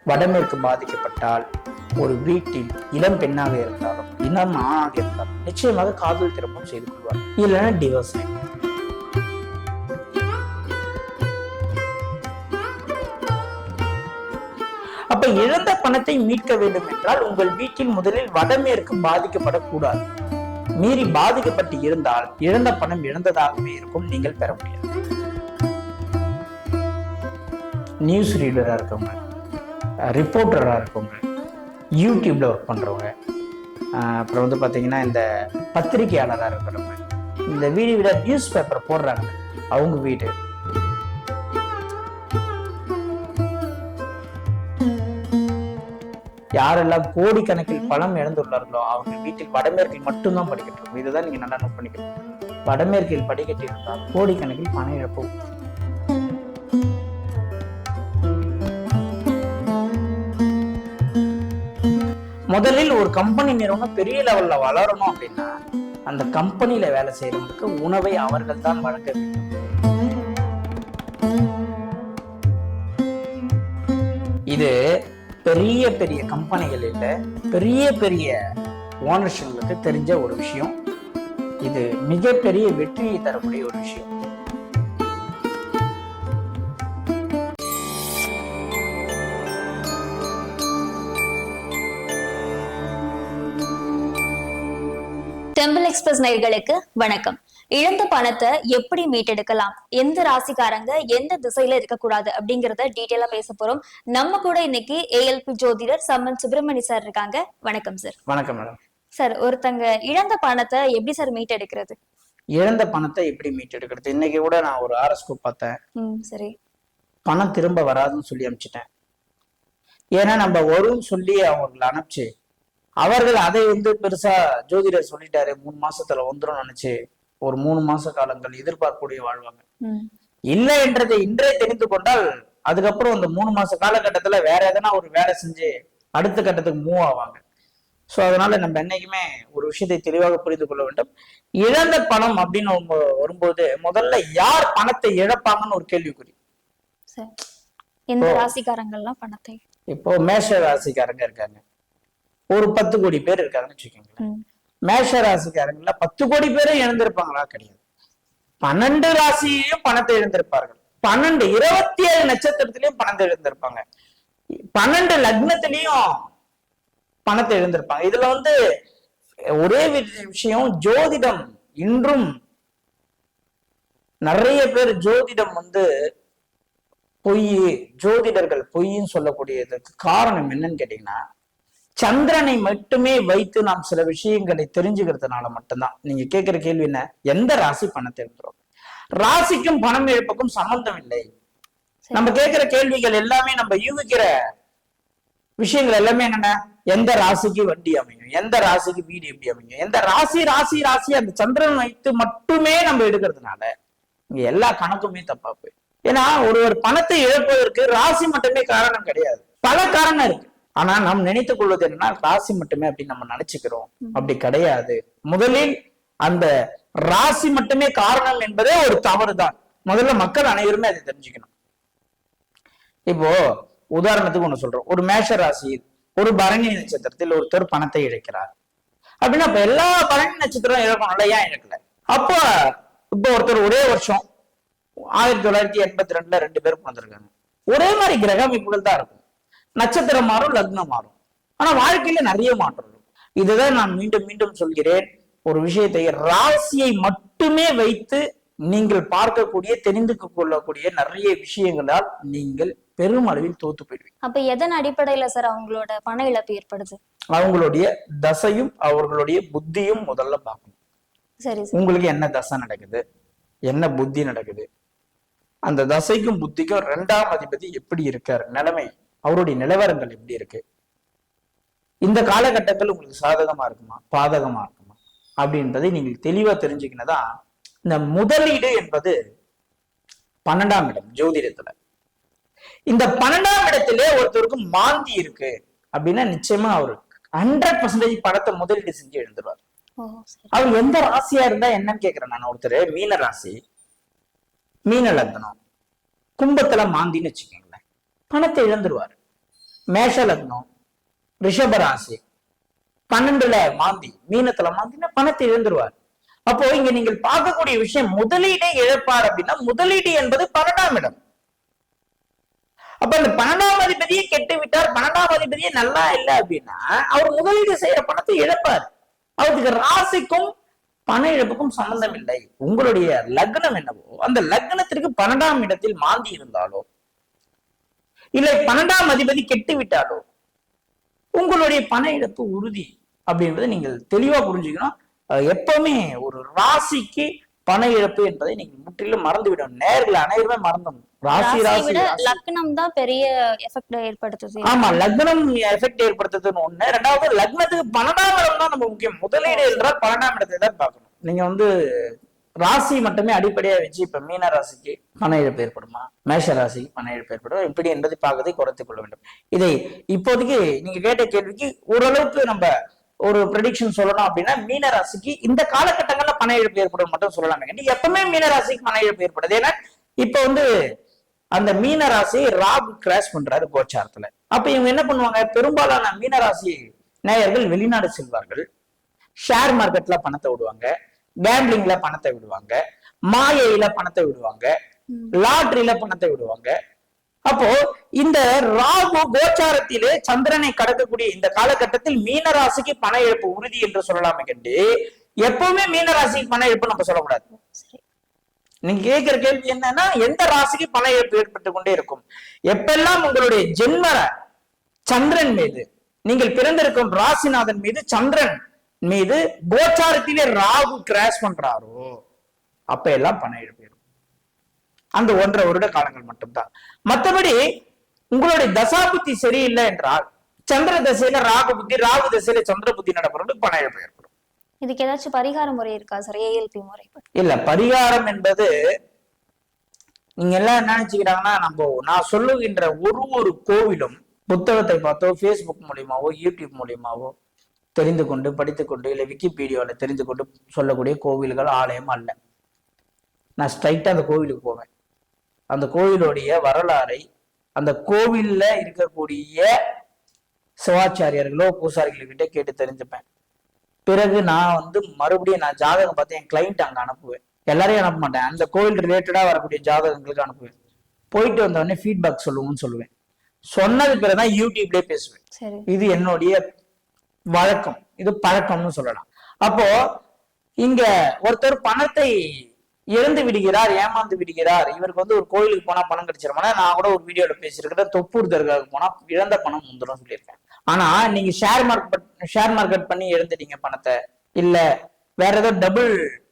வடமேற்கு பாதிக்கப்பட்டால் ஒரு வீட்டில் இளம் பெண்ணாக இருந்தாலும் இளம் ஆணாக இருந்தாலும் நிச்சயமாக காதல் திருமணம் செய்து கொள்வார், இல்லைன்னா டிவோர்ஸ். அப்ப இழந்த பணத்தை மீட்க வேண்டும் என்றால் உங்கள் வீட்டில் முதலில் வடமேற்கு பாதிக்கப்படக்கூடாது. மீறி பாதிக்கப்பட்டு இருந்தால் இழந்த பணம் இழந்ததாகவே இருக்கும், நீங்கள் பெற முடியாது. நியூஸ் ரீடரா இருக்கவங்க, ரிப்போர்ட்டரா இருக்கவங்க, யூடியூப்ல ஒர்க் பண்றவங்க, அப்புறம் வந்து பாத்தீங்கன்னா இந்த பத்திரிகையாளராக இருக்கிறவங்க, இந்த வீடியோட நியூஸ் பேப்பர் போடுறாங்க அவங்க வீடு, யாரெல்லாம் கோடிக்கணக்கில் பணம் இழந்துள்ளார்களோ அவங்க வீட்டில் வடமேற்கில் மட்டும்தான் படிக்கட்டும். இதுதான் நீங்க நல்லா நோட் பண்ணிக்கணும். வடமேற்கில் படிக்கட்டு இருந்தால் கோடிக்கணக்கில் பண இழப்பு. முதலில் ஒரு கம்பெனி நிறுவனம் பெரிய லெவல்ல வளரணும் அப்படின்னா அந்த கம்பெனியில வேலை செய்யறவங்களுக்கு உணவை அவர்கள் தான் வழங்க வேண்டும். இது பெரிய பெரிய கம்பெனிகள் இல்லை, பெரிய பெரிய ஓனர்ஷிப்களுக்கு தெரிஞ்ச ஒரு விஷயம். இது மிகப்பெரிய வெற்றியை தரக்கூடிய ஒரு விஷயம். டெம்பிள் எக்ஸ்பிரஸ் நேயர்களுக்கு வணக்கம். இழந்த பணத்தை எப்படி மீட்டெடுக்கலாம், எந்த ராசிக்காரங்க எந்த திசையில இருக்கக்கூடாது அப்படிங்கறத டீட்டெயிலா பேச போறோம். நம்ம கூட இன்னைக்கு ALP ஜோதிடர் சம்மன் சுப்பிரமணி சார் இருக்காங்க. வணக்கம் சார். வணக்கம் மேடம். சார், ஒருத்தங்க இழந்த பணத்தை எப்படி சார் மீட்டெடுக்கிறது? இழந்த பணத்தை எப்படி மீட்டெடுக்கிறது? இன்னைக்கு கூட நான் ஒரு ஆர்எஸ்கோ பார்த்தேன். சரி. பணம் திரும்ப வராதுன்னு சொல்லி அனுப்பிச்சிட்டேன். ஏன்னா நம்ம வரும்னு சொல்லி அவங்களை அனுப்பிச்சு அவர்கள் அதை வந்து பெருசா ஜோதிடர் சொல்லிட்டாரு 3 மாசத்துல வந்துடும் நினைச்சு ஒரு 3 மாச காலங்கள் எதிர்பார்க்கக்கூடிய வாழ்வாங்க. இல்லை என்றதை இன்றே தெரிந்து கொண்டால் அதுக்கப்புறம் அந்த 3 மாச காலகட்டத்துல வேற எதனா ஒரு வேலை செஞ்சு அடுத்த கட்டத்துக்கு மூவ் ஆவாங்க. ஸோ அதனால நம்ம என்னைக்குமே ஒரு விஷயத்தை தெளிவாக புரிந்து கொள்ள வேண்டும். இழந்த பணம் அப்படின்னு வரும்போது முதல்ல யார் பணத்தை இழப்பாங்கன்னு ஒரு கேள்விக்குறி. எந்த ராசிக்காரங்கள்லாம் பணத்தை, இப்போ மேஷ ராசிக்காரங்க இருக்காங்க, ஒரு 10 கோடி பேர் இருக்காங்கன்னு வச்சுக்கோங்களேன். மேஷ ராசிக்காரங்கள 10 கோடி பேரும் இழந்திருப்பாங்களா? கிடையாது. 12 ராசியையும் பணத்தை இழந்திருப்பார்கள். 27 நட்சத்திரத்திலையும் பணத்தை இழந்திருப்பாங்க. 12 லக்னத்திலையும் பணத்தை இழந்திருப்பாங்க. இதுல வந்து ஒரே விஷயம், ஜோதிடம் இன்றும் நிறைய பேர் ஜோதிடம் வந்து பொய், ஜோதிடர்கள் பொய்ன்னு சொல்லக்கூடியதுக்கு காரணம் என்னன்னு கேட்டீங்கன்னா, சந்திரனை மட்டுமே வைத்து நாம் சில விஷயங்களை தெரிஞ்சுக்கிறதுனால மட்டும்தான். நீங்க கேட்கிற கேள்வி என்ன, எந்த ராசி பணத்தை இழந்துரும்? ராசிக்கும் பணம் இழப்புக்கும் சம்பந்தம் இல்லை. நம்ம கேட்கிற கேள்விகள் எல்லாமே நம்ம யூகிக்கிற விஷயங்கள் எல்லாமே என்னன்னா, எந்த ராசிக்கு வண்டி அமையும், எந்த ராசிக்கு வீடு எப்படி அமையும், எந்த ராசி ராசி ராசி அந்த சந்திரன் வைத்து மட்டுமே நம்ம எடுக்கிறதுனால இங்க எல்லா கணக்குமே தப்பா போய். ஏன்னா ஒரு பணத்தை இழப்பதற்கு ராசி மட்டுமே காரணம் கிடையாது, பல காரணம் இருக்கு. ஆனா நாம் நினைத்துக் கொள்வது என்னன்னா ராசி மட்டுமே அப்படின்னு நம்ம நினைச்சுக்கிறோம். அப்படி கிடையாது. முதலில் அந்த ராசி மட்டுமே காரணம் என்பதே ஒரு தவறு தான். முதல்ல மக்கள் அனைவருமே அதை தெரிஞ்சுக்கணும். இப்போ உதாரணத்துக்கு ஒண்ணு சொல்றோம், ஒரு மேஷ ராசி ஒரு பரணி நட்சத்திரத்தில் ஒருத்தர் பணத்தை இழக்கிறார் அப்படின்னா இப்ப எல்லா பரணி நட்சத்திரம் இழக்கணும்ல, ஏன் இழக்கல? அப்போ இப்போ ஒருத்தர் ஒரே வருஷம் 1982 2 பேர் பிறந்திருக்காங்க. ஒரே மாதிரி கிரக அமைப்புகள் தான் இருக்கும், நட்சத்திரம் மாறும், லக்னம் மாறும், ஆனா வாழ்க்கையில நிறைய மாற்றம் இருக்கும். இதுதான் நான் மீண்டும் மீண்டும் சொல்கிறேன், ஒரு விஷயத்தை ராசியை மட்டுமே வைத்து நீங்கள் பார்க்கக்கூடிய தெரிந்து கொள்ளக்கூடிய நிறைய விஷயங்களால் நீங்கள் பெரும் அளவில் தோத்து போயிடுவீங்க. அப்ப எதன் அடிப்படையில சார் அவங்களோட பண இழப்பு ஏற்படுது? அவங்களுடைய தசையும் அவர்களுடைய புத்தியும் முதல்ல பார்க்கணும். சரி. உங்களுக்கு என்ன தசை நடக்குது, என்ன புத்தி நடக்குது, அந்த தசைக்கும் புத்திக்கும் 2ஆம் அதிபதி எப்படி இருக்காரு, நிலைமை, அவருடைய நிலவரங்கள் எப்படி இருக்கு, இந்த காலகட்டத்தில் உங்களுக்கு சாதகமா இருக்குமா பாதகமா இருக்குமா அப்படின்றதை நீங்கள் தெளிவா தெரிஞ்சுக்கினதா. இந்த முதலீடு என்பது 12ஆம் இடம் ஜோதிடத்துல. இந்த 12ஆம் இடத்திலே ஒருத்தருக்கு மாந்தி இருக்கு அப்படின்னா நிச்சயமா அவரு 100% பணத்தை முதலீடு செஞ்சு எழுந்துருவார். அவர் எந்த ராசியா இருந்தா என்னன்னு கேக்குறேன் நான். ஒருத்தர் மீன ராசி, மீன லக்னம், கும்பத்துல மாந்தின்னு வச்சுக்கோங்களேன், பணத்தை இழந்துருவாரு. மேஷ லக்னம், ரிஷபராசி, 12ல மாந்தி, மீனத்துல மாந்தினா பணத்தை இழந்துருவார். அப்போ இங்க நீங்கள் பார்க்கக்கூடிய விஷயம் முதலீடை இழப்பார் அப்படின்னா முதலீடு என்பது 12ஆம் இடம். அப்ப அந்த 12ஆம் அதிபதியை கெட்டு விட்டார், 12ஆம் அதிபதியே நல்லா இல்லை அப்படின்னா அவர் முதலீடு செய்யற பணத்தை இழப்பார். அவருக்கு ராசிக்கும் பண இழப்புக்கும் சம்பந்தம் இல்லை. உங்களுடைய லக்னம் என்னவோ அந்த லக்னத்திற்கு 12ஆம் இடத்தில் மாந்தி இருந்தாலோ இல்லை 12ஆம் அதிபதி கெட்டு விட்டாலோ உங்களுடைய பண இழப்பு உறுதி அப்படின்றத நீங்கள் தெளிவா புரிஞ்சுக்கணும். எப்பவுமே ஒரு ராசிக்கு பண இழப்பு என்பதை நீங்கள் முற்றிலும் மறந்து விடணும். நேர்கள் அனைவருமே மறந்துடும். லக்னம் தான் பெரிய எஃபெக்ட் ஏற்படுத்துது. ஆமா, லக்னம் எஃபெக்ட் ஏற்படுத்துதுன்னு ஒண்ணு. ரெண்டாவது லக்னத்துக்கு 12ஆம் இடம் தான் நம்ம முக்கியம். முதலீடு என்றால் 12ஆம் இடத்தை தான் பார்க்கணும். நீங்க ராசி மட்டுமே அடிப்படையா வச்சு இப்ப மீன ராசிக்கு பண இழப்பு ஏற்படுமா, மேஷ ராசிக்கு பண இழப்பு ஏற்படும் இப்படி என்பதை பார்க்கறதை குறைத்துக் கொள்ள வேண்டும். இதை இப்போதைக்கு நீங்க கேட்ட கேள்விக்கு ஓரளவுக்கு நம்ம ஒரு ப்ரெடிக்ஷன் சொல்லணும் அப்படின்னா மீன ராசிக்கு இந்த காலகட்டங்கள்ல பண இழப்பு ஏற்படும் மட்டும் சொல்லலாமே. எப்பவுமே மீன ராசிக்கு பண இழப்பு ஏற்படுது. ஏன்னா இப்ப அந்த மீன ராசி ராகு கிராஷ் பண்றாரு கோச்சாரத்துல. அப்ப இவங்க என்ன பண்ணுவாங்க, பெரும்பாலான மீன ராசி நேயர்கள் வெளிநாடு செல்வார்கள், ஷேர் மார்க்கெட்ல பணத்தை விடுவாங்க, கேம்பிளிங்ல பணத்தை விடுவாங்க, மாயையில பணத்தை விடுவாங்க, லாட்டரியில பணத்தை விடுவாங்க. அப்போ இந்த ராகு கோச்சாரத்திலே சந்திரனை கடக்கக்கூடிய இந்த காலகட்டத்தில் மீனராசிக்கு பண இழப்பு உறுதி என்று சொல்லலாமே கண்டு எப்பவுமே மீனராசிக்கு பண இழப்பு நம்ம சொல்லக்கூடாது. நீங்க கேட்கிற கேள்வி என்னன்னா, எந்த ராசிக்கு பண இழப்பு ஏற்பட்டு கொண்டே இருக்கும்? எப்பெல்லாம் உங்களுடைய ஜென்ம சந்திரன் மீது, நீங்கள் பிறந்திருக்கும் ராசிநாதன் மீது, சந்திரன் மீது கோச்சாரத்திலே ராகு கிராஷ் பண்றாரோ அப்ப எல்லாம் பண இழப்பு இருக்கும். அந்த 1.5 வருட காலங்கள் மட்டும்தான். மற்றபடி உங்களுடைய தசாபுத்தி சரியில்லை என்றால் சந்திர தசையில ராகு புத்தி, ராகு தசையில சந்திர புத்தி நடப்பது பண இழப்பு ஏற்படும். இதுக்கு ஏதாச்சும் பரிகார முறை இருக்கா சார்? ஏஎல்பி முறை இல்ல, பரிகாரம் என்பது நீங்க எல்லாம் என்ன நினைச்சுக்கிறாங்கன்னா, நான் சொல்லுகின்ற ஒரு கோவிலும் புத்தகத்தை பார்த்தோ பேஸ்புக் மூலியமாவோ யூடியூப் மூலியமாவோ தெரிந்து கொண்டு படித்துக் கொண்டு இல்லை விக்கிபீடியாவில தெரிந்து கொண்டு சொல்லக்கூடிய கோவில்கள் ஆலயம் அல்ல. நான் ஸ்ட்ரைட்டா அந்த கோவிலுக்கு போவேன், அந்த கோவிலுடைய வரலாறை, அந்த கோவில்ல இருக்கக்கூடிய சிவாச்சாரியர்களோ பூசாரிகள்கிட்ட கேட்டு தெரிஞ்சுப்பேன். பிறகு நான் மறுபடியும் நான் ஜாதகம் பார்த்து என் கிளைண்ட் அங்க அனுப்புவேன். எல்லாரையும் அனுப்ப மாட்டேன், அந்த கோவில் ரிலேட்டடா வரக்கூடிய ஜாதகங்களுக்கு அனுப்புவேன். போயிட்டு வந்தவொடனே ஃபீட்பேக் சொல்லுவோம்னு சொல்லுவேன். சொன்னது பிறகுதான் யூடியூப்லயே பேசுவேன். இது என்னுடைய வழக்கம், இது பழக்கம்னு சொல்லலாம். அப்போ இங்க ஒருத்தர் பணத்தை இழந்து விடுகிறார், ஏமாந்து விடுகிறார். இவருக்கு ஒரு கோயிலுக்கு போனா பணம் கிடைச்சிருமானா, நான் கூட ஒரு வீடியோல பேசியிருக்கிறேன், தொப்பூர் தர்காவுக்கு போனா இழந்த பணம் முந்துரும் சொல்லியிருக்கேன். ஆனா நீங்க ஷேர் மார்க்கெட் பண்ணி இழந்துட்டீங்க பணத்தை, இல்ல வேற ஏதோ டபுள்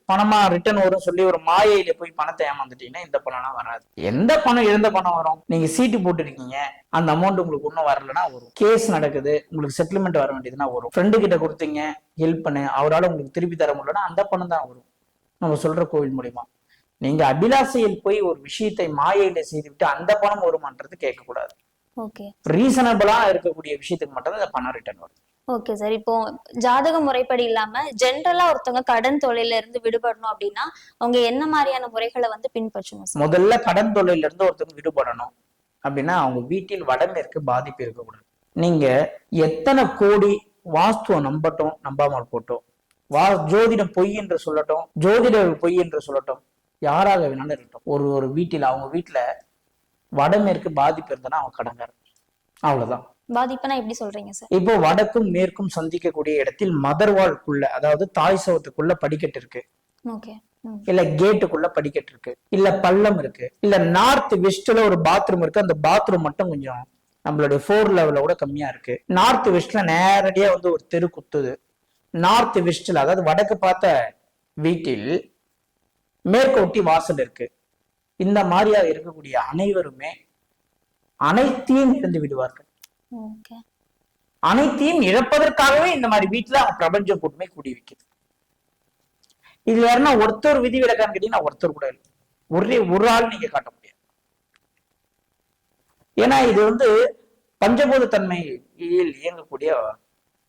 பணமா ரிட்டர்ன் வரும் சொல்லி ஒரு மாயையில போய் பணத்தை ஏமாந்துட்டீங்கன்னா இந்த பணம்லாம் வராது. எந்த பணம் இழந்த பணம் வரும்? நீங்க சீட்டு போட்டுருக்கீங்க, அந்த அமௌண்ட் உங்களுக்கு ஒன்றும் வரலன்னா வரும். கேஸ் நடக்குது, உங்களுக்கு செட்டில்மெண்ட் வர வேண்டியதுன்னா வரும். ஃப்ரெண்டு கிட்ட கொடுத்தீங்க ஹெல்ப் பண்ணு, அவரால் உங்களுக்கு திருப்பி தர முடியலன்னா அந்த பணம் தான் வரும். நம்ம சொல்ற கோவில் மூலியமா நீங்க அபிலாசையில் போய் ஒரு விஷயத்தை மாயையில செய்துவிட்டு அந்த பணம் வருமானது கேட்கக்கூடாது. ரீசனபிளா இருக்கக்கூடிய விஷயத்துக்கு மட்டும் இந்த பணம் ரிட்டர்ன் வரும். ஓகே சார், இப்போ ஜாதக முறைப்படி இல்லாம ஜென்ரலா ஒருத்தவங்க கடன் தொழில இருந்து விடுபடணும் அப்படின்னா அவங்க என்ன மாதிரியான முறைகளை பின்பற்றணும்? முதல்ல கடன் தொழில இருந்து ஒருத்தவங்க விடுபடணும் அப்படின்னா அவங்க வீட்டில் வடமேற்கு பாதிப்பு இருக்கக்கூடாது. நீங்க எத்தனை கோடி வாஸ்துவ நம்பட்டும் நம்பாமல் போட்டோம், ஜோதிடம் பொய் என்று சொல்லட்டும், ஜோதிட பொய் என்று சொல்லட்டும், யாராக வேணாலும் இருக்கட்டும், ஒரு வீட்டில் அவங்க வீட்டுல வடமேற்கு பாதிப்பு இருந்தனா அவங்க கடன்காரன், அவ்வளவுதான். பாதிப்புனா எப்படி சொல்றீங்க சார்? இப்போ வடக்கும் மேற்கும் சந்திக்கக்கூடிய இடத்தில் மதர்வால்குள்ள, அதாவது தாய் சவத்துக்குள்ள படிக்கட்டு இருக்கு, இல்ல கேட்டுக்குள்ள படிக்கட்டு இருக்கு, இல்ல பள்ளம் இருக்கு, இல்ல நார்த் வெஸ்ட்ல ஒரு பாத்ரூம் இருக்கு, அந்த பாத்ரூம் மட்டும் கொஞ்சம் நம்மளுடைய 4 லெவல்ல கூட கம்மியா இருக்கு. நார்த் வெஸ்ட்ல நேரடியா ஒரு தெரு குத்துது. நார்த் வெஸ்ட்ல, அதாவது வடக்கு பார்த்த வீட்டில் மேற்கு ஒட்டி வாசல் இருக்கு. இந்த மாதிரியா இருக்கக்கூடிய அனைவருமே அனைத்தையும் இழந்து விடுவார்கள். அனைத்தையும் இழப்பதற்காகவே இந்த மாதிரி வீட்டுல அவன் பிரபஞ்ச கூட்டமே கூடி வைக்குது. இதுல யாருன்னா ஒருத்தர் விதி விலக்கான்னு கேட்டீங்கன்னா ஒருத்தர் கூட இல்லை, ஒரு ஆள் நீங்க காட்ட முடியாது. ஏன்னா இது பஞ்சபூத தன்மையில் இயங்கக்கூடிய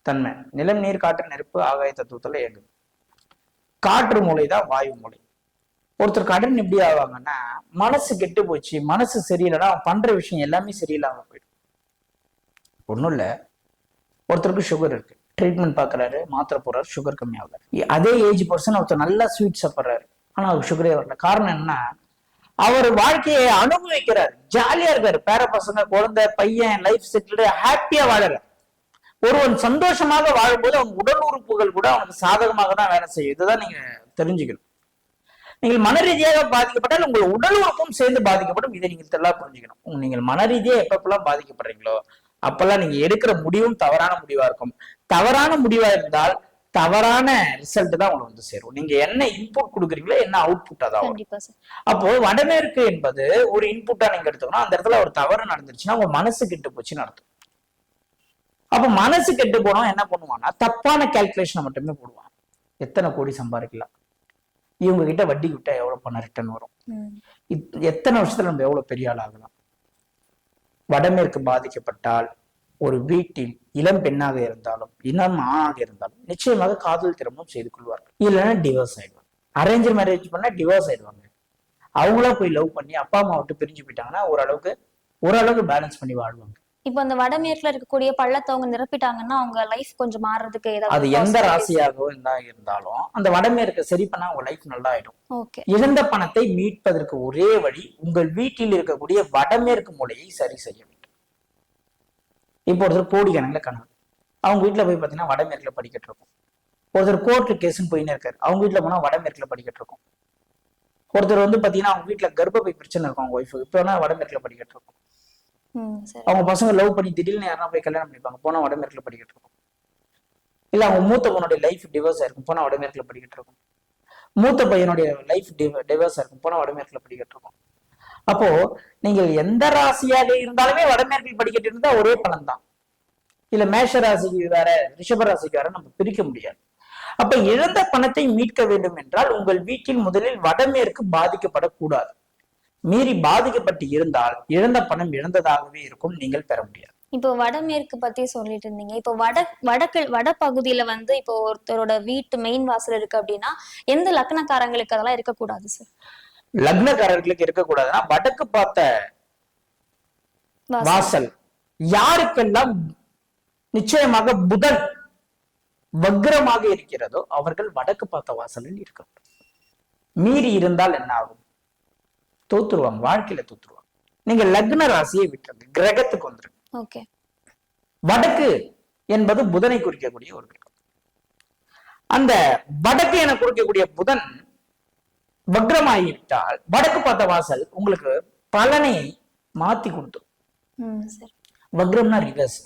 தன்மை. நிலம், நீர், காற்று, நெருப்பு, ஆகாய தத்துவத்துல இயங்குது. காற்று மூளைதான் வாயு மூளை. ஒருத்தர் கடன் எப்படி ஆவாங்கன்னா, மனசு கெட்டு போச்சு, மனசு சரியில்லைன்னா அவன் பண்ற விஷயம் எல்லாமே சரியில்லாம போயிடும். ஒன்றும் இல்லை, ஒருத்தருக்கு சுகர் இருக்கு, ட்ரீட்மெண்ட் பார்க்குறாரு, மாத்திரை போடுறாரு, சுகர் கம்மியாகல. அதே ஏஜ் பர்சன் ஒருத்தர் நல்லா ஸ்வீட் சாப்பிட்றாரு, ஆனால் அவருக்கு சுகரே வரல. காரணம் என்னன்னா, அவர் வாழ்க்கையை அனுபவிக்கிறார், ஜாலியா இருக்காரு, பேர பசங்க, குழந்தை, பையன், லைஃப் செட்டில்டு, ஹாப்பியா வாழற. ஒருவன் சந்தோஷமாக வாழும்போது அவன் உடல் உறுப்புகள் கூட அவனுக்கு சாதகமாக தான் வேலை செய்யும். இதுதான் நீங்க தெரிஞ்சுக்கணும். நீங்கள் மன ரீதியாக பாதிக்கப்பட்டால் உங்கள் உடல் உறுப்பும் சேர்ந்து பாதிக்கப்படும். இதை நீங்கள் தெளிவா புரிஞ்சுக்கணும். நீங்கள் மன ரீதியாக எப்பப்பெல்லாம் பாதிக்கப்படுறீங்களோ அப்பெல்லாம் நீங்க எடுக்கிற முடிவும் தவறான முடிவா இருக்கும். தவறான முடிவா இருந்தால் தவறான ரிசல்ட் தான் உங்களுக்கு வந்து சேரும். நீங்க என்ன இன்புட் கொடுக்குறீங்களோ, என்ன அவுட்புட் அதான். அப்போ வடமேற்கு என்பது ஒரு இன்புட்டா நீங்க எடுத்துக்கணும். அந்த இடத்துல ஒரு தவறு நடந்துருச்சுன்னா உங்க மனசு கெட்டு போச்சு நடத்தும். அப்ப மனசு கெட்டு போனோம் என்ன பண்ணுவான்னா, தப்பான கால்குலேஷனை மட்டுமே போடுவான். எத்தனை கோடி சம்பாதிக்கலாம், இவங்க கிட்ட வட்டி விட்டா எவ்வளவு பணம் ரிட்டர்ன் வரும், எத்தனை வருஷத்துல நம்ம எவ்வளவு பெரிய ஆள் ஆகலாம். வடமேற்கு பாதிக்கப்பட்டால் ஒரு வீட்டில் இளம் பெண்ணாக இருந்தாலும் இளம் ஆணாக இருந்தாலும் நிச்சயமாக காதல் திருமணம் செய்து கொள்வார்கள், இல்லைன்னா டிவோர்ஸ் ஆயிடுவாங்க. அரேஞ்ச் மேரேஜ் பண்ணா டிவோர்ஸ் ஆயிடுவாங்க. அவங்களா போய் லவ் பண்ணி அப்பா அம்மா விட்டு பிரிஞ்சு போயிட்டாங்கன்னா ஓரளவுக்கு பேலன்ஸ் பண்ணி வாழ்வாங்க. இப்போ அந்த வடமேற்குல இருக்கக்கூடிய பள்ளத்தை அவங்க நிரப்பிட்டாங்கன்னா அவங்க லைஃப் கொஞ்சம் மாறுறதுக்கு ஏதாவது, அது எந்த ராசியாகவும் இருந்தாலும் அந்த வடமேற்கு சரி பண்ணா உங்க லைஃப் நல்லா ஆயிடும். இழந்த பணத்தை மீட்பதற்கு ஒரே வழி உங்கள் வீட்டில் இருக்கக்கூடிய வடமேற்கு மூலையை சரி செய்ய வேண்டும். இப்போ ஒருத்தர் கோடிக்கணக்கில் கனவு, அவங்க வீட்டுல போய் பாத்தீங்கன்னா வடமேற்குல படிக்கட்டு இருக்கும். ஒருத்தர் கோர்ட்டு கேஸ்ன்னு போயின்னு இருக்காரு, அவங்க வீட்டுல போனா வடமேற்குல படிக்கட்டு இருக்கும். ஒருத்தர் வந்து பாத்தீங்கன்னா அவங்க வீட்டுல கர்ப்பப்பை பிரச்சனை இருக்கும், அவங்க ஒய்ஃபுக்கு, இப்போ வடமேற்குல படிக்கட்டு இருக்கும். அவங்க பசங்க லவ் பண்ணி திடீர்னு யாரா போய் கல்யாணம் பண்ணிப்பாங்க, போனா வடமேற்குல படிக்கட்டு இருக்கும். இல்ல அவங்க மூத்த பொண்ணுடைய லைஃப் டிவோர்ஸ் ஆயிருக்கும், போனா வடமேற்குல படிக்கட்டு இருக்கும். மூத்த பையனுடைய லைஃப் டிவோர்ஸ் ஆயிருக்கும், போனா வடமேற்குல படிக்கட்டு இருக்கும். அப்போ நீங்கள் எந்த ராசியாக இருந்தாலுமே வடமேற்கில் படிக்கட்டு இருந்தா ஒரே பலன் தான். இல்ல மேஷ ராசிக்கு வேற, ரிஷப ராசிக்கு வேற நம்ம பிரிக்க முடியாது. அப்ப இழந்த பணத்தை மீட்க வேண்டும் என்றால் உங்கள் வீட்டில் முதலில் வடமேற்கு பாதிக்கப்படக்கூடாது. மீறி பாதிக்கப்பட்டு இருந்தால் இழந்த பணம் இழந்ததாகவே இருக்கும், நீங்கள் பெற முடியாது. இப்போ வடமேற்கு பத்தி சொல்லிட்டு இருந்தீங்க. இப்போ வட பகுதியில வந்து இப்போ ஒருத்தரோட வீட்டு மெயின் வாசல் இருக்கு அப்படின்னா எந்த லக்னக்காரங்களுக்கு அதெல்லாம் இருக்கக்கூடாது சார்? லக்னக்காரர்களுக்கு இருக்கக்கூடாதுன்னா வடக்கு பார்த்த வாசல் யாருக்கெல்லாம் நிச்சயமாக புதன் வக்ரமாக இருக்கிறதோ அவர்கள் வடக்கு பார்த்த வாசலில் இருக்க. மீறி இருந்தால் என்ன ஆகும்? தோத்துருவாங்க, வாழ்க்கையில தோத்துருவாங்க. நீங்க லக்ன ராசியை விட்டுருங்க, கிரகத்துக்கு வந்துருங்க. வடக்கு என்பது புதனை குறிக்கக்கூடிய ஒரு கிரகம். அந்த வடக்கு என குறிக்கக்கூடிய புதன் வக்ரமாகிவிட்டால் வடக்கு பார்த்த வாசல் உங்களுக்கு பலனை மாத்தி கொடுத்துரும். வக்ரம்னா ரிவர்ஸ்.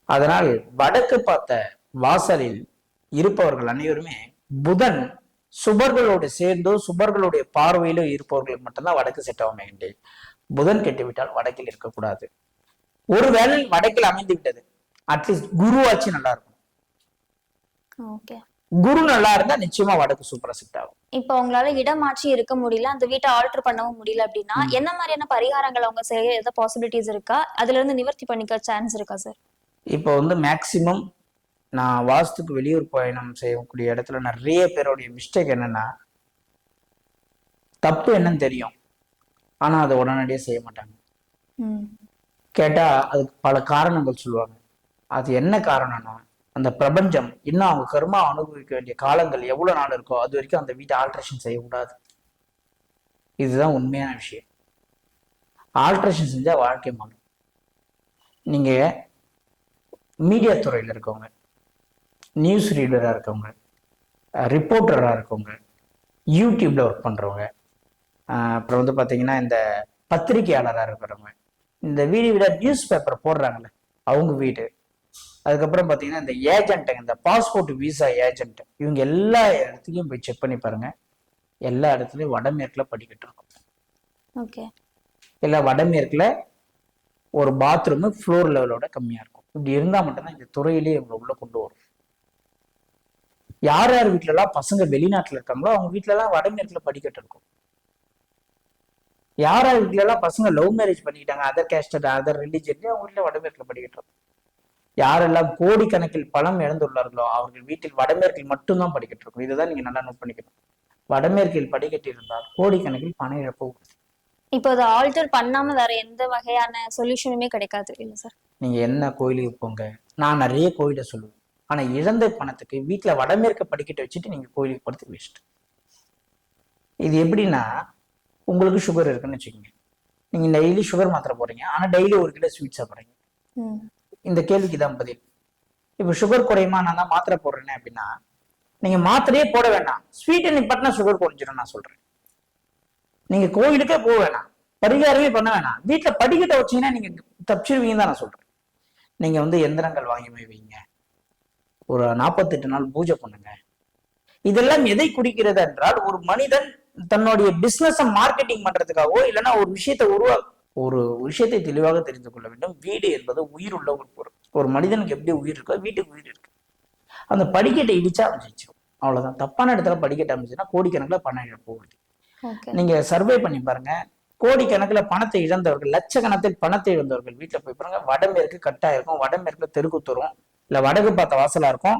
அதனால் வடக்கு பார்த்த வாசலில் இருப்பவர்கள் அனைவருமே புதன் சுபர்களோடு சேர்ந்தோ சுபர்களுடைய பார்வையிலோ இருப்பவர்களுக்கு மட்டும்தான் வடக்கு செட் ஆகும். புதன் கெட்டுவிட்டால் வடக்கில் இருக்கக்கூடாது. ஒருவேளை வடக்கில் அமைந்து விட்டது, அட்லீஸ்ட் குருவாச்சு நல்லா இருக்கும். குரு நல்லா இருந்தா நிச்சயமா வடக்கு சூப்பரா செட் ஆகும். இப்ப அவங்களால இடமாற்றி இருக்க முடியல, அந்த வீட்டை ஆல்டர் பண்ணவும் முடியல அப்படின்னா என்ன மாதிரியான பரிகாரங்கள் அவங்க செய்ய ஏதாவது பாசிபிலிட்டிஸ் இருக்கா? அதுல இருந்து நிவர்த்தி பண்ணிக்க சான்ஸ் இருக்கா சார்? இப்போ வந்து மேக்சிமம் நான் வாஸ்துக்கு வெளியூர் பயணம் செய்யக்கூடிய இடத்துல நிறைய பேருடைய மிஸ்டேக் என்னன்னா, தப்பு என்னன்னு தெரியும் ஆனா அதை உடனடியே செய்ய மாட்டாங்க. கேட்டா அதுக்கு பல காரணங்கள் சொல்லுவாங்க. அது என்ன காரணம்னா, அந்த பிரபஞ்சம் இன்னும் அவங்க கர்மா அனுபவிக்க வேண்டிய காலங்கள் எவ்வளவு நாள் இருக்கோ அது வரைக்கும் அந்த வீட்டை ஆல்ட்ரேஷன் செய்யக்கூடாது. இதுதான் உண்மையான விஷயம். ஆல்ட்ரேஷன் செஞ்சா வாழ்க்கை மாறும். நீங்க மீடியா துறையில இருக்கவங்க, நியூஸ் ரீடரா இருக்கவங்க, ரிப்போர்ட்டரா இருக்கவங்க, யூடியூப்ல ஒர்க் பண்றவங்க, அப்புறம் வந்து பாத்தீங்கன்னா இந்த பத்திரிகையாளராக இருக்கிறவங்க, இந்த வீடு நியூஸ் பேப்பர் போடுறாங்கல்ல அவங்க வீடு, அதுக்கப்புறம் பாத்தீங்கன்னா இந்த ஏஜென்ட்டுங்க, இந்த பாஸ்போர்ட் விசா ஏஜென்ட், இவங்க எல்லா இடத்துலையும் போய் செக் பண்ணி பாருங்க. எல்லா இடத்துலயும் வடமேற்குல படிக்கட்டு இருக்கும். இல்ல வடமேற்குல ஒரு பாத்ரூம் ஃப்ளோர் லெவலோட கம்மியா இருக்கும். இப்படி இருந்தா மட்டும்தான் இந்த துறையிலேயே இவங்க உள்ள கொண்டு வரும். யார் யார் வீட்டுல எல்லாம் பசங்க வெளிநாட்டுல இருக்காங்களோ அவங்க வீட்டுல எல்லாம் வடமேற்குல படிக்கட்டு இருக்கும். யார் யார் வீட்டுல எல்லாம் பசங்க லவ் மேரேஜ் பண்ணிக்கிட்டாங்க, அதர் கேஸ்ட் அதர் ரிலிஜன், அவங்க வீட்டுல வடமேற்குல படிக்கட்டு இருக்கும். யாரெல்லாம் கோடிக்கணக்கில் பணம் இழந்துள்ளார்களோ அவர்கள் வீட்டில் வடமேற்கில் மட்டும்தான் படிக்கட்டு இருக்கும். இதுதான் நீங்க நல்லா நோட் பண்ணிக்கணும். வடமேற்கில் படிக்கட்டு இருந்தால் கோடிக்கணக்கில் பண இழப்பு. இப்போ அதை ஆல்டர் பண்ணாம வேற எந்த வகையான சொல்யூஷனுமே கிடைக்காது இல்ல சார்? நீங்க என்ன கோயிலுக்கு போங்க, நான் நிறைய கோயிலை சொல்லுவேன். ஆனா இழந்த பணத்துக்கு வீட்டுல வடமேற்க படிக்கட்டை வச்சுட்டு நீங்க கோயிலுக்கு போறது வேஸ்ட். இது எப்படின்னா, உங்களுக்கு சுகர் இருக்குன்னு வச்சுக்கோங்க, நீங்க டெய்லி சுகர் மாத்திரை போடுறீங்க, ஆனா டெய்லி 1 கிலோ ஸ்வீட் சாப்பிடுறீங்க. இந்த கேள்விக்கு தான் பதில். இப்ப சுகர் குறையுமா, நான் தான் மாத்திரை போடுறேன் அப்படின்னா, நீங்க மாத்திரையே போட வேண்டாம், ஸ்வீட்டை நிப்பாட்டினா சுகர் குறைஞ்சிடும். நான் சொல்றேன், நீங்க கோயிலுக்கே போக வேணாம், பரிகாரமே பண்ண வேணாம், வீட்டுல படிக்கட்டை வச்சீங்கன்னா நீங்க தப்பிச்சிருவீங்கன்னு தான் நான் சொல்றேன். நீங்க எந்திரங்கள் வாங்கி வைங்க, ஒரு 48 நாள் பூஜை பண்ணுங்க. இதெல்லாம் எதை குறிக்கிறது என்றால், ஒரு மனிதன் தன்னுடைய பிசினஸ் மார்க்கெட்டிங் பண்றதுக்காகவோ இல்லைன்னா ஒரு விஷயத்தை தெளிவாக தெரிந்து கொள்ள வேண்டும். வீடு என்பது உயிர் உள்ள ஒரு பொருள். ஒரு மனிதனுக்கு எப்படி உயிர் இருக்கோ வீட்டுக்கு உயிர் இருக்கு. அந்த படிக்கட்டை இடிச்சா அமைச்சிடும், அவ்வளவுதான். தப்பான இடத்துல படிக்கட்டை அமைச்சுன்னா கோடிக்கணக்கில் பணம் போகுது. நீங்க சர்வே பண்ணி பாருங்க, கோடிக்கணக்கில் பணத்தை இழந்தவர்கள், லட்சக்கணக்கில் பணத்தை இழந்தவர்கள் வீட்டுல போய் பாருங்க, வடமேற்கு கட்டா இருக்கும், வடமேற்குல தெருக்குத்தரும், இல்ல வடக்கு பார்த்த வாசலா இருக்கும்,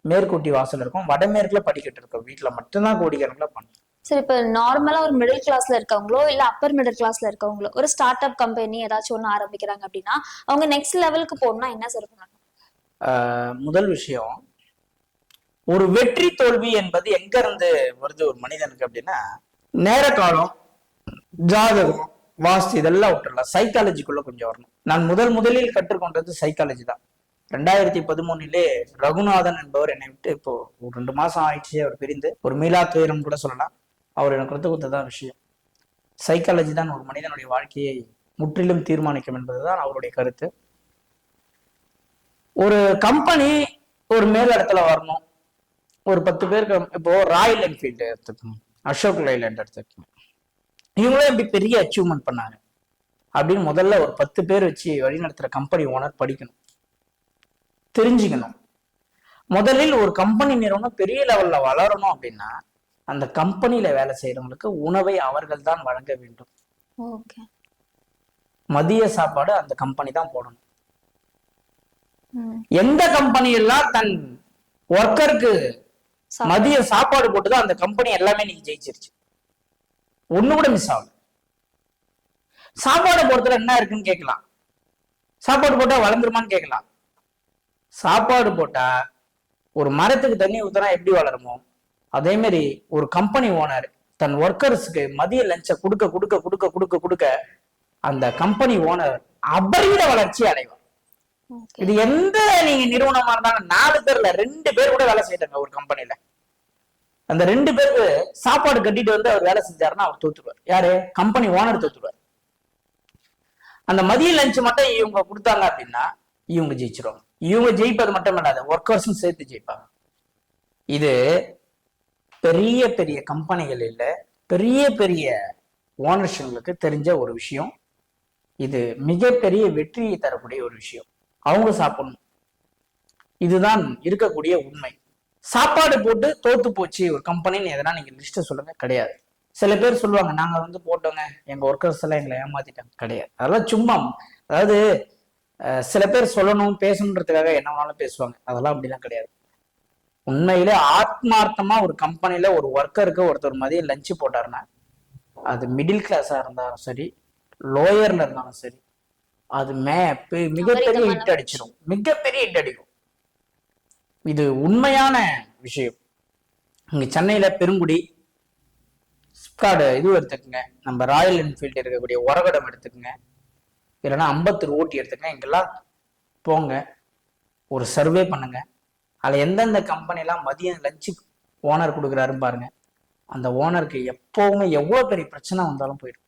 மேற்கூட்டி வாசல் இருக்கும், வடமேற்குல படிக்கட்டு இருக்கும். வீட்டுல மட்டும்தான் கோடிக்கணக்கில் பணம். சரி, இப்ப நார்மலா ஒரு மிடில் கிளாஸ்ல இருக்கவங்களோ இல்ல அப்பர் மிடில் கிளாஸ்ல இருக்கவங்களோ ஒரு ஸ்டார்ட் அப் கம்பெனி ஏதாச்சும் ஒண்ணு ஆரம்பிக்கிறாங்க அப்படின்னா, அவங்க நெக்ஸ்ட் லெவலுக்கு போகணும்னா என்ன சார் பண்ணணும்? முதல் விஷயம், ஒரு வெற்றி தோல்வி என்பது எங்க இருந்து வருது ஒரு மனிதனுக்கு அப்படின்னா, நேர காலம், ஜாதகம், வாஸ்து இதெல்லாம் விட்டுறலாம், சைக்காலஜிக்குள்ள கொஞ்சம் வரணும். நான் முதலில் கற்றுக்கொண்டது சைக்காலஜி தான். 2013 ரகுநாதன் என்பவர் என்னை விட்டு இப்போ ஒரு 2 மாசம் ஆயிடுச்சு, அவர் பிரிந்து. ஒரு மீளா துயரம் கூட சொல்லலாம். அவர் எனக்கு கொடுத்ததான் விஷயம். சைக்காலஜி தான் ஒரு மனிதனுடைய வாழ்க்கையை முற்றிலும் தீர்மானிக்கும் என்பதுதான் அவருடைய கருத்து. ஒரு கம்பெனி ஒரு மேல் இடத்துல வரணும், ஒரு 10 பேருக்கு, இப்போ ராயல் என்ஃபீல்டு எடுத்துக்கணும், அசோக் லைலாண்ட் எடுத்துக்கணும், இவங்களும் எப்படி பெரிய அச்சீவ்மெண்ட் பண்ணாங்க அப்படின்னு முதல்ல ஒரு 10 பேர் வச்சு வழிநடத்துற கம்பெனி ஓனர் படிக்கணும், தெரிஞ்சுக்கணும். முதலில் ஒரு கம்பெனி நிறுவனம் பெரிய லெவல்ல வளரணும் அப்படின்னா, அந்த கம்பெனியில வேலை செய்யறவங்களுக்கு உணவை அவர்கள் தான் வழங்க வேண்டும். மதிய சாப்பாடு அந்த கம்பெனி தான் போடணும். எந்த கம்பெனி எல்லாம் தன் ஒர்க்கருக்கு மதிய சாப்பாடு போட்டுதான் அந்த கம்பெனி எல்லாமே நீங்க ஜெயிச்சிருச்சு, ஒண்ணு கூட மிஸ் ஆகல. சாப்பாடு போடுறதுல என்ன இருக்குன்னு கேட்கலாம், சாப்பாடு போட்டா வளர்ந்துருமான்னு கேட்கலாம். சாப்பாடு போட்டா ஒரு மரத்துக்கு தண்ணி ஊத்துனா எப்படி வளருமோ, அதே மாதிரி ஒரு கம்பெனி ஓனர் தன் ஒர்க்கர்ஸுக்கு மதிய லஞ்ச கொடுக்க கொடுக்க கொடுக்க கொடுக்க கொடுக்க அந்த கம்பெனி ஓனர் அபரித வளர்ச்சி அடைவார். இது எந்த நீங்க நிறுவனமா இருந்தாலும் 4 பேர்ல 2 பேர் கூட வேலை செய்யறாங்க ஒரு கம்பெனில. அந்த 2 பேருக்கு சாப்பாடு கட்டிட்டு வந்து அவர் வேலை செஞ்சாருன்னா அவர் தோத்துருவார். யாரு? கம்பெனி ஓனர் தோத்துருவார். அந்த மதிய லஞ்ச் மட்டும் இவங்க கொடுத்தாங்க அப்படின்னா இவங்க ஜெயிச்சிருவாங்க. இவங்க ஜெயிப்பது மட்டும் இல்லாத ஒர்க்கர்ஸும் சேர்த்து ஜெயிப்பாங்க. இது பெரிய பெரிய கம்பெனிகள் இல்ல, பெரிய பெரிய ஓனர்ஷிப்களுக்கு தெரிஞ்ச ஒரு விஷயம். இது மிகப்பெரிய வெற்றியை தரக்கூடிய ஒரு விஷயம். அவங்க சாப்பிடணும், இதுதான் இருக்கக்கூடிய உண்மை. சாப்பாடு போட்டு தோத்து போச்சு ஒரு கம்பெனின்னு எதனா நீங்க லிஸ்ட் சொல்லுங்க, கிடையாது. சில பேர் சொல்லுவாங்க, நாங்க போட்டோங்க, எங்க ஒர்க்கர்ஸ் எல்லாம் எங்களை ஏமாத்திட்டாங்க, கிடையாது. அதெல்லாம் சும்மா, அதாவது சில பேர் சொல்லணும் பேசணுன்றதுக்காக என்ன வேணாலும் பேசுவாங்க, அதெல்லாம் அப்படிலாம் கிடையாது. உண்மையிலே ஆத்மார்த்தமா ஒரு கம்பெனில ஒரு ஒர்க்கருக்கு ஒருத்தர் மதியம் லஞ்சு போட்டாருன்னா, அது மிடில் கிளாஸா இருந்தாலும் சரி, லோயர்ல இருந்தாலும் சரி, அது மிகப்பெரிய ஹிட் அடிச்சிடும், மிகப்பெரிய ஹிட் அடிக்கும். இது உண்மையான விஷயம். இங்க சென்னையில பெருங்குடி, சிப்கார்டு இது எடுத்துக்கங்க, நம்ம ராயல் என்ஃபீல்டு இருக்கக்கூடிய உரகடம் எடுத்துக்கங்க, இல்லைன்னா அம்பத்தூர் ஓட்டி எடுத்துக்கங்க, இங்கெல்லாம் போங்க, ஒரு சர்வே பண்ணுங்க. அதுல எந்தெந்த கம்பெனிலாம் மதியம் லஞ்சு ஓனர் கொடுக்குறாருன்னு பாருங்க. அந்த ஓனருக்கு எப்பவுமே எவ்வளவு பெரிய பிரச்சனை வந்தாலும் போயிடும்.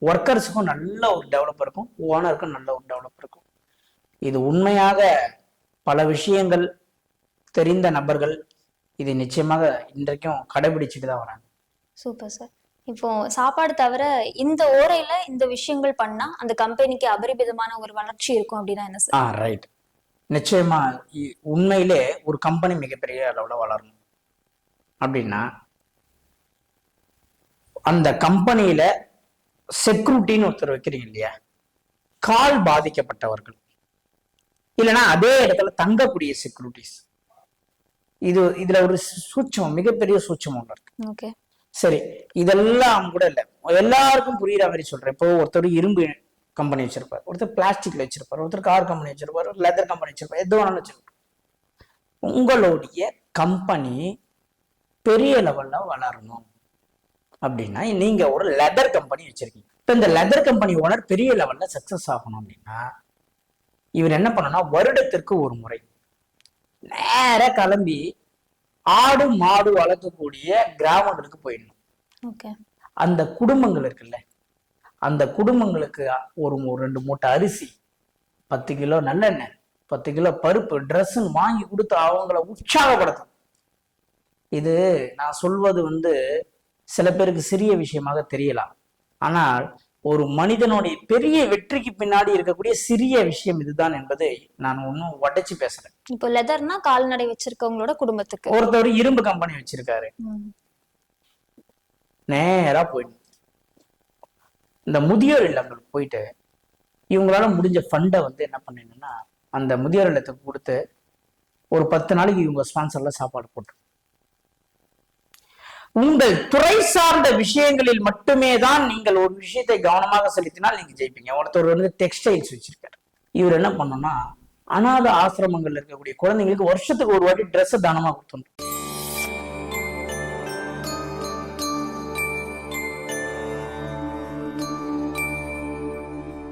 ஒர்க்கர்ஸுக்கும் நல்ல ஒரு டெவலப் இருக்கும், ஓனருக்கும் நல்ல ஒரு டெவலப் இருக்கும். இது உண்மையாக பல விஷயங்கள் தெரிந்த நபர்கள் இது நிச்சயமாக இன்றைக்கும் கடைபிடிச்சிட்டு தான் வராங்க. Super sir. இப்போ சாப்பாடு தவிர இந்த ஓரையில இந்த விஷயங்கள் பண்ணா அந்த கம்பெனிக்கு அபரிமிதமான ஒரு வளர்ச்சி இருக்கும் அப்படின்னா என்ன சார்? ரைட். நிச்சயமா உண்மையிலே ஒரு கம்பெனி மிகப்பெரிய அளவுல வளரணும் அப்படின்னா, அந்த கம்பெனியில செக்யூரிட்டின்னு ஒருத்தர் வைக்கிறீங்க இல்லையா, கால் பாதிக்கப்பட்டவர்கள் இல்லைன்னா அதே இடத்துல தங்கக்கூடிய செக்யூரிட்டிஸ், இதுல ஒரு சூட்சமம், மிகப்பெரிய சூட்சமம் ஒன்று இருக்கு. சரி, இதெல்லாம் கூட இல்ல, எல்லாருக்கும் புரியுற மாதிரி சொல்றேன். இப்போ ஒருத்தர் இரும்பு கம்பெனி வச்சிருப்பார், ஒருத்தர் பிளாஸ்டிக்ல வச்சிருப்பார், ஒருத்தர் கார் கம்பெனி வச்சிருப்பார், லெதர் கம்பெனி வச்சிருப்பார், எது வேணாலும் வச்சிருப்பார். உங்களுடைய கம்பெனி பெரிய லெவல்ல வளரணும் அப்படின்னா நீங்க ஒரு லெதர் கம்பெனி வச்சிருக்கீங்க. இப்ப இந்த லெதர் கம்பெனி ஓனர் பெரிய லெவல்ல சக்சஸ் ஆகணும் அப்படின்னா இவர் என்ன பண்ணணும்னா வருடத்திற்கு ஒரு முறை நேர கிளம்பி ஆடு மாடு வளர்க்கக்கூடிய கிராமங்களுக்கு போயிடணும். ஓகே. அந்த குடும்பங்கள் இருக்குல்ல, அந்த குடும்பங்களுக்கு ஒரு 2 மூட்டை அரிசி, 10 கிலோ நல்லெண்ணெய், 10 கிலோ பருப்பு, ட்ரெஸ்ஸுன்னு வாங்கி கொடுத்து அவங்கள உற்சாகப்படுத்தும். இது நான் சொல்வது சில பேருக்கு சிறிய விஷயமாக தெரியலாம், ஆனால் ஒரு மனிதனுடைய பெரிய வெற்றிக்கு பின்னாடி இருக்கக்கூடிய சிறிய விஷயம் இதுதான் என்பதை நான் ஒன்னும் உடைச்சு பேசுறேன். இப்போ லெதர்னா கால்நடை வச்சிருக்கவங்களோட குடும்பத்துக்கு. ஒருத்தர் இரும்பு கம்பெனி வச்சிருக்காரு, நேரா போயிடும் இந்த முதியோர் இல்லங்களுக்கு போயிட்டு இவங்களால முடிஞ்ச ஃபண்டை என்ன பண்ணீங்கன்னா அந்த முதியோர் இல்லத்துக்கு கொடுத்து ஒரு 10 நாளைக்கு இவங்க ஸ்பான்சர்ல சாப்பாடு போட்டு உங்கள் துறை சார்ந்த விஷயங்களில் மட்டுமே தான் நீங்கள் ஒரு விஷயத்தை கவனமாக செலுத்தினால் நீங்க ஜெயிப்பீங்க. ஒருத்தர் டெக்ஸ்டைல்ஸ் வச்சிருக்காரு, இவர் என்ன பண்ணணும்னா அநாத ஆசிரமங்கள்ல இருக்கக்கூடிய குழந்தைங்களுக்கு வருஷத்துக்கு ஒரு வாட்டி ட்ரெஸ் தானமா கொடுத்துடணும்.